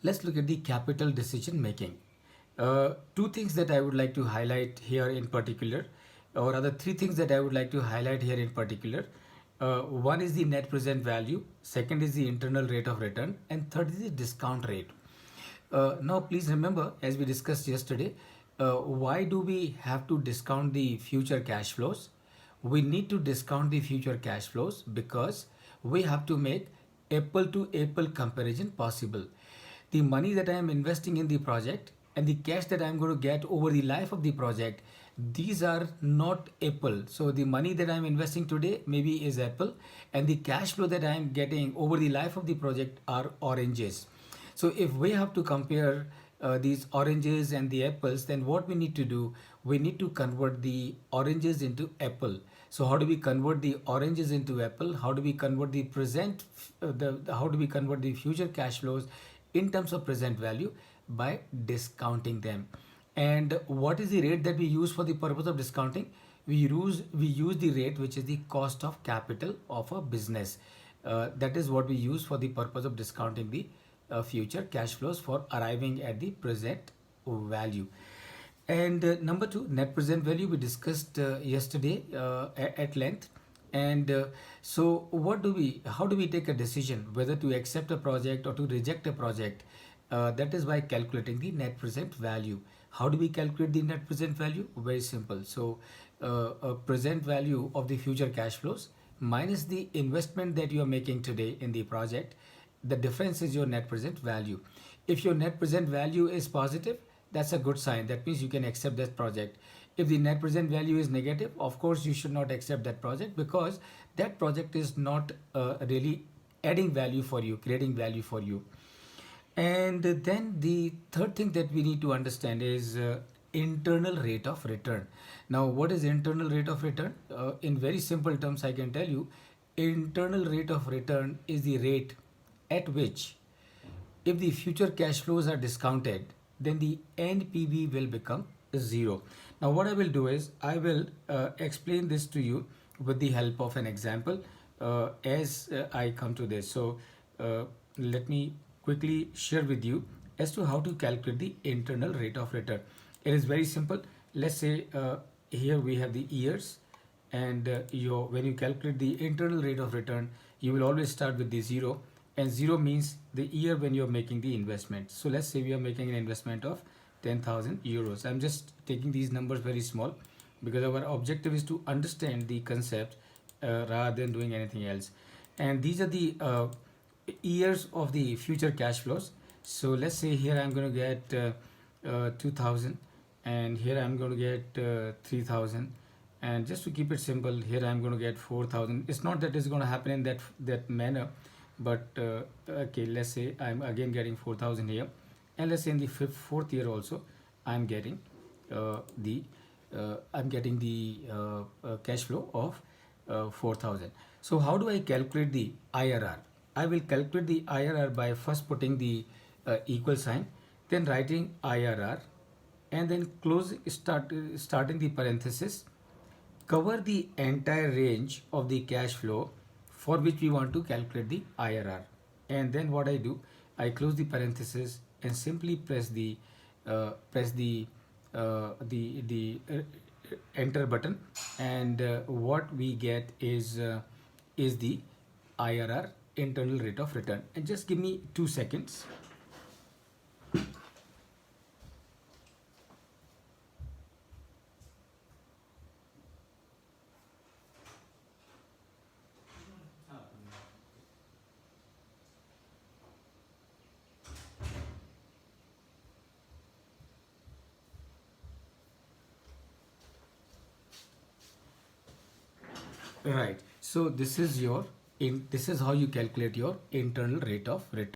Let's look at the capital decision making. Two things that I would like to highlight here in particular, or other three things that I would like to highlight here in particular. One is the net present value, second is the internal rate of return, and third is the discount rate. Now, please remember, as we discussed yesterday, why do we have to discount the future cash flows? We need to discount the future cash flows because we have to make apple to apple comparison possible. The money that I am investing in the project and the cash that I am going to get over the life of the project, these are not apple. So the money that I am investing today maybe is apple, and the cash flow that I am getting over the life of the project are oranges. So if we have to compare these oranges and the apples, then what we need to do, we need to convert the oranges into apple. So how do we convert the oranges into apple? How do we convert the how do we convert the future cash flows in terms of present value? By discounting them. And what is the rate that we use for the purpose of discounting? We use the rate which is the cost of capital of a business. That is what we use for the purpose of discounting the future cash flows for arriving at the present value. And number two, net present value, we discussed yesterday at length. And so how do we take a decision whether to accept a project or to reject a project? That is by calculating the net present value. How do we calculate the net present value? Very simple. So a present value of the future cash flows minus the investment that you are making today in the project, the difference is your net present value. If your net present value is positive, that's a good sign. That means you can accept that project. If the net present value is negative, of course you should not accept that project, because that project is not really adding value for you, creating value for you. And then the third thing that we need to understand is internal rate of return. Now, what is internal rate of return? In very simple terms, I can tell you, internal rate of return is the rate at which, if the future cash flows are discounted, then the NPV will become zero. Now, what I will do is I will explain this to you with the help of an example as I come to this. So, let me quickly share with you as to how to calculate the internal rate of return. It is very simple. Let's say here we have the years, and when you calculate the internal rate of return, you will always start with the zero, and zero means the year when you're making the investment. So let's say we are making an investment of 10,000 euros. I'm just taking these numbers very small because our objective is to understand the concept rather than doing anything else. And these are the years of the future cash flows. So let's say here I'm going to get 2000, and here I'm going to get 3000, and just to keep it simple, here I'm going to get 4000. It's not that it's going to happen in that manner, but okay, let's say I'm again getting 4000 here, and let's say in the fourth year also I'm getting the cash flow of 4000. So how do I calculate the IRR? I will calculate the IRR by first putting the equal sign, then writing IRR, and then starting the parenthesis, cover the entire range of the cash flow for which we want to calculate the IRR. And then what I do, I close the parenthesis and simply press the enter button, and what we get is the IRR, internal rate of return. And just give me 2 seconds. Right. So this is how you calculate your internal rate of return.